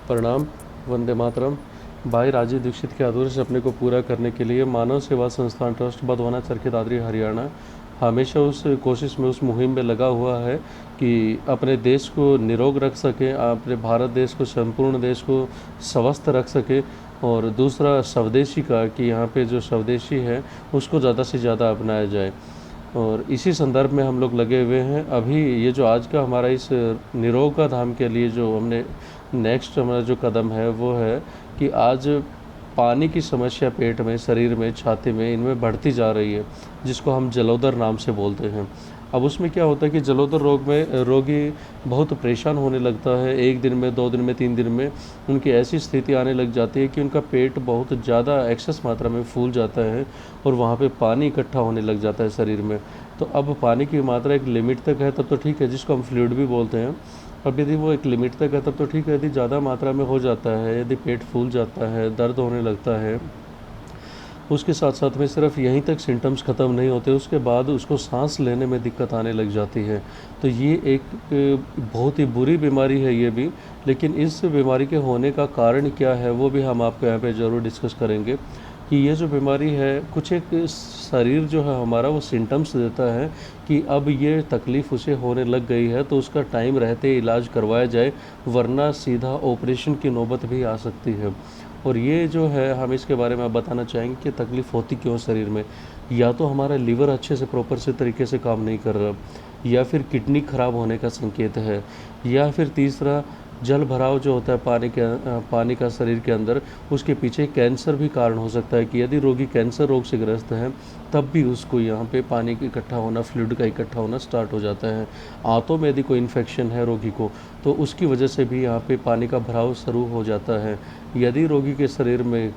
प्रणाम। वंदे मातरम। भाई राजीव दीक्षित के अधूरे सपने को पूरा करने के लिए मानव सेवा संस्थान ट्रस्ट बधवाना चरखी दादरी हरियाणा हमेशा उस कोशिश में, उस मुहिम में लगा हुआ है कि अपने देश को निरोग रख सके, अपने भारत देश को, संपूर्ण देश को स्वस्थ रख सके। और दूसरा स्वदेशी का, कि यहाँ पे जो स्वदेशी है उसको ज़्यादा से ज़्यादा अपनाया जाए। और इसी संदर्भ में हम लोग लगे हुए हैं। अभी ये जो आज का हमारा इस निरोग का धाम के लिए जो हमने नेक्स्ट हमारा जो कदम है वो है कि आज पानी की समस्या पेट में, शरीर में, छाती में, इनमें बढ़ती जा रही है, जिसको हम जलोदर नाम से बोलते हैं। अब उसमें क्या होता है कि जलोदर रोग में रोगी बहुत परेशान होने लगता है। 1 दिन में, 2 दिन में, 3 दिन में उनकी ऐसी स्थिति आने लग जाती है कि उनका पेट बहुत ज़्यादा एक्सेस मात्रा में फूल जाता है और वहाँ पे पानी इकट्ठा होने लग जाता है शरीर में। तो अब पानी की मात्रा एक लिमिट तक है तब तो ठीक है, जिसको हम फ्लूइड भी बोलते हैं। अब यदि वो एक लिमिट तक है तब तो ठीक है। यदि ज़्यादा मात्रा में हो जाता है, यदि पेट फूल जाता है, दर्द होने लगता है, उसके साथ साथ में सिर्फ यहीं तक सिम्टम्स ख़त्म नहीं होते, उसके बाद उसको सांस लेने में दिक्कत आने लग जाती है। तो ये एक बहुत ही बुरी बीमारी है ये भी। लेकिन इस बीमारी के होने का कारण क्या है वो भी हम आपको यहाँ पे ज़रूर डिस्कस करेंगे कि ये जो बीमारी है, कुछ एक शरीर जो है हमारा वो सिम्टम्स देता है कि अब ये तकलीफ़ उसे होने लग गई है, तो उसका टाइम रहते इलाज करवाया जाए, वरना सीधा ऑपरेशन की नौबत भी आ सकती है। और ये जो है हम इसके बारे में बताना चाहेंगे कि तकलीफ़ होती क्यों शरीर में। या तो हमारा लीवर अच्छे से प्रॉपर से तरीके से काम नहीं कर रहा, या फिर किडनी ख़राब होने का संकेत है, या फिर तीसरा जल भराव जो होता है पानी का शरीर के अंदर, उसके पीछे कैंसर भी कारण हो सकता है कि यदि रोगी कैंसर रोग से ग्रस्त है तब भी उसको यहाँ पे पानी का इकट्ठा होना, फ्लूइड का इकट्ठा होना स्टार्ट हो जाता है। आंतों में यदि कोई इन्फेक्शन है रोगी को, तो उसकी वजह से भी यहाँ पे पानी का भराव शुरू हो जाता है। यदि रोगी के शरीर में,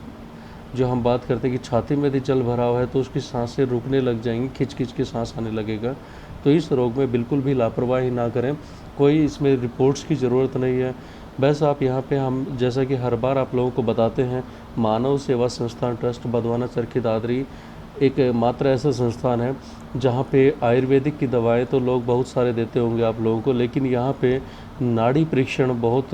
जो हम बात करते हैं कि छाती में यदि जल भराव है, तो उसकी सांसें रुकने लग जाएंगी, खिंच खिंच के सांस आने लगेगा। तो इस रोग में बिल्कुल भी लापरवाही ना करें, कोई इसमें रिपोर्ट्स की ज़रूरत नहीं है। बस आप यहाँ पे, हम जैसा कि हर बार आप लोगों को बताते हैं, मानव सेवा संस्थान ट्रस्ट बधवाना चरखी दादरी एक मात्र ऐसा संस्थान है जहाँ पे आयुर्वेदिक की दवाएं तो लोग बहुत सारे देते होंगे आप लोगों को, लेकिन यहाँ पे नाड़ी परीक्षण बहुत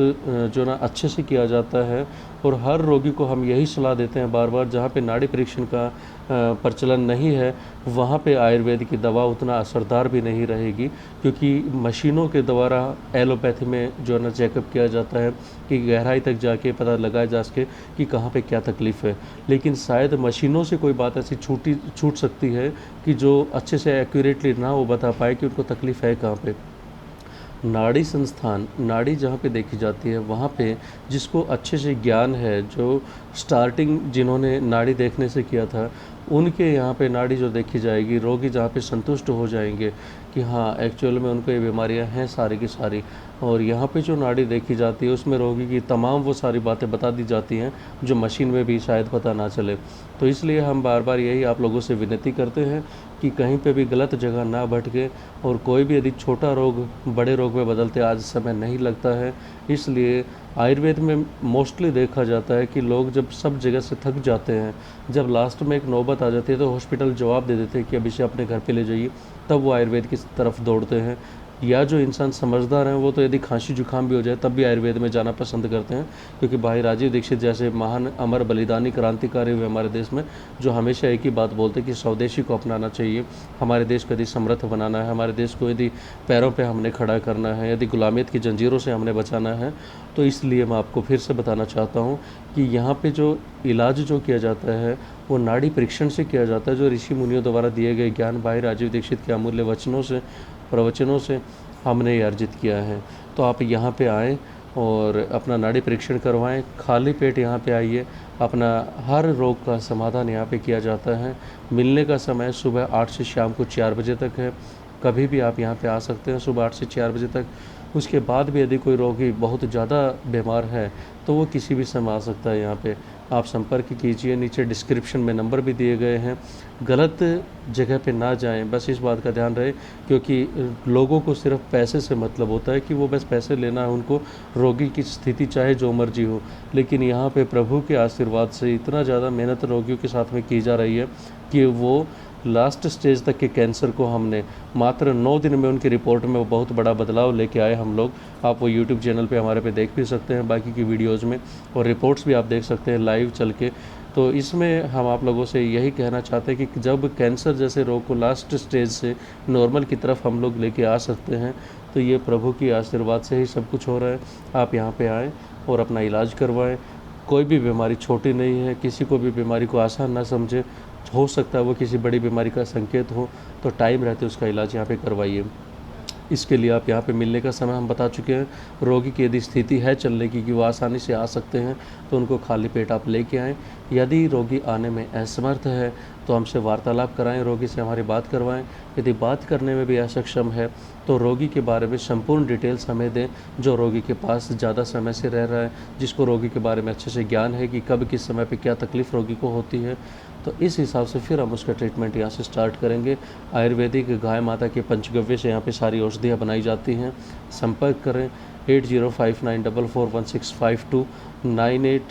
जो ना अच्छे से किया जाता है। और हर रोगी को हम यही सलाह देते हैं बार बार, जहाँ पे नाड़ी परीक्षण का प्रचलन नहीं है वहाँ पे आयुर्वेद की दवा उतना असरदार भी नहीं रहेगी, क्योंकि मशीनों के द्वारा एलोपैथी में जो है ना चेकअप किया जाता है कि गहराई तक जाके पता लगाया जा सके कि कहाँ पे क्या तकलीफ़ है। लेकिन शायद मशीनों से कोई बात ऐसी छूट सकती है कि जो अच्छे से एक्यूरेटली ना वो बता पाए कि उनको तकलीफ़ है कहाँ पे। नाड़ी संस्थान, नाड़ी जहाँ पे देखी जाती है वहाँ पे जिसको अच्छे से ज्ञान है, जो स्टार्टिंग जिन्होंने नाड़ी देखने से किया था, उनके यहाँ पे नाड़ी जो देखी जाएगी, रोगी जहाँ पे संतुष्ट हो जाएंगे कि हाँ एक्चुअल में उनको ये बीमारियाँ हैं सारी की सारी। और यहाँ पे जो नाड़ी देखी जाती है उसमें रोगी की तमाम वो सारी बातें बता दी जाती हैं जो मशीन में भी शायद पता ना चले। तो इसलिए हम बार बार यही आप लोगों से विनती करते हैं कि कहीं पे भी गलत जगह ना भटके, और कोई भी यदि छोटा रोग बड़े रोग में बदलते आज समय नहीं लगता है। इसलिए आयुर्वेद में मोस्टली देखा जाता है कि लोग जब सब जगह से थक जाते हैं, जब लास्ट में एक नौबत आ जाती है, तो हॉस्पिटल जवाब दे देते हैं कि अब इसे अपने घर पे ले जाइए, तब वो आयुर्वेद की तरफ दौड़ते हैं। या जो इंसान समझदार हैं वो तो यदि खांसी जुकाम भी हो जाए तब भी आयुर्वेद में जाना पसंद करते हैं, क्योंकि भाई राजीव दीक्षित जैसे महान अमर बलिदानी क्रांतिकारी हुए हमारे देश में, जो हमेशा एक ही बात बोलते हैं कि स्वदेशी को अपनाना चाहिए। हमारे देश को यदि समृद्ध बनाना है, हमारे देश को यदि पैरों पे हमने खड़ा करना है, यदि गुलामियत की जंजीरों से हमने बचाना है, तो इसलिए मैं आपको फिर से बताना चाहता हूँ कि यहाँ पे जो इलाज जो किया जाता है वो नाड़ी परीक्षण से किया जाता है, जो ऋषि मुनियों द्वारा दिए गए ज्ञान भाई राजीव दीक्षित के अमूल्य वचनों से, प्रवचनों से हमने ये अर्जित किया है। तो आप यहाँ पे आएँ और अपना नाड़ी परीक्षण करवाएं, खाली पेट यहाँ पे आइए, अपना हर रोग का समाधान यहाँ पे किया जाता है। मिलने का समय सुबह 8 से शाम को 4 बजे तक है। कभी भी आप यहाँ पे आ सकते हैं सुबह 8 से 4 बजे तक। उसके बाद भी यदि कोई रोगी बहुत ज़्यादा बीमार है तो वो किसी भी समय आ सकता है। यहाँ पे आप संपर्क कीजिए, नीचे डिस्क्रिप्शन में नंबर भी दिए गए हैं। गलत जगह पे ना जाएं, बस इस बात का ध्यान रहे, क्योंकि लोगों को सिर्फ पैसे से मतलब होता है कि वो बस पैसे लेना है उनको, रोगी की स्थिति चाहे जो मर्जी हो। लेकिन यहाँ पे प्रभु के आशीर्वाद से इतना ज़्यादा मेहनत रोगियों के साथ में की जा रही है कि वो लास्ट स्टेज तक के कैंसर को हमने मात्र 9 दिन में उनकी रिपोर्ट में वो बहुत बड़ा बदलाव लेके आए हम लोग। आप वो यूट्यूब चैनल पे हमारे पे देख भी सकते हैं बाकी की वीडियोज़ में, और रिपोर्ट्स भी आप देख सकते हैं लाइव चल के। तो इसमें हम आप लोगों से यही कहना चाहते हैं कि जब कैंसर जैसे रोग को लास्ट स्टेज से नॉर्मल की तरफ हम लोग लेके आ सकते हैं, तो ये प्रभु की आशीर्वाद से ही सब कुछ हो रहा है। आप यहाँ पे आएँ और अपना इलाज करवाएं। कोई भी बीमारी छोटी नहीं है, किसी को भी बीमारी को आसान ना समझे। हो सकता है वो किसी बड़ी बीमारी का संकेत हो, तो टाइम रहते उसका इलाज यहाँ पे करवाइए। इसके लिए आप यहाँ पे मिलने का समय हम बता चुके हैं। रोगी की यदि स्थिति है चलने की कि वो आसानी से आ सकते हैं, तो उनको खाली पेट आप लेके आएँ। यदि रोगी आने में असमर्थ है तो हमसे वार्तालाप कराएं, रोगी से हमारी बात करवाएं। यदि बात करने में भी असक्षम है तो रोगी के बारे में संपूर्ण डिटेल्स हमें दें, जो रोगी के पास ज़्यादा समय से रह रहा है, जिसको रोगी के बारे में अच्छे से ज्ञान है कि कब किस समय पे क्या तकलीफ़ रोगी को होती है। तो इस हिसाब से फिर हम उसका ट्रीटमेंट यहाँ से स्टार्ट करेंगे। आयुर्वेदिक गाय माता के पंचगव्य से यहाँ पे सारी औषधियाँ बनाई जाती हैं। संपर्क करें 8059441652 98,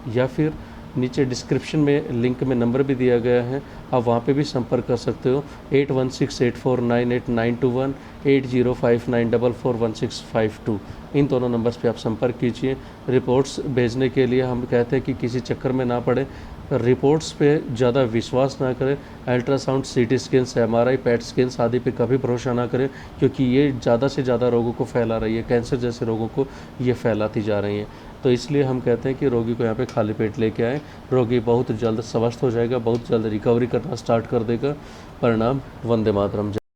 या फिर नीचे डिस्क्रिप्शन में लिंक में नंबर भी दिया गया है, आप वहाँ पे भी संपर्क कर सकते हो। 8168498921 8059441652 इन दोनों नंबर्स पे आप संपर्क कीजिए। रिपोर्ट्स भेजने के लिए हम कहते हैं कि किसी चक्कर में ना पड़े, रिपोर्ट्स पे ज़्यादा विश्वास ना करें। अल्ट्रासाउंड, सीटी स्कैन्स, एमआरआई, पेट स्कैन्स आदि पे कभी भरोसा ना करें, क्योंकि ये ज़्यादा से ज़्यादा रोगों को फैला रही है। कैंसर जैसे रोगों को ये फैलाती जा रही हैं। तो इसलिए हम कहते हैं कि रोगी को यहाँ पे खाली पेट लेके आएँ। रोगी बहुत जल्द स्वस्थ हो जाएगा, बहुत जल्द रिकवरी करना स्टार्ट कर देगा। परिणाम वंदे मातरम।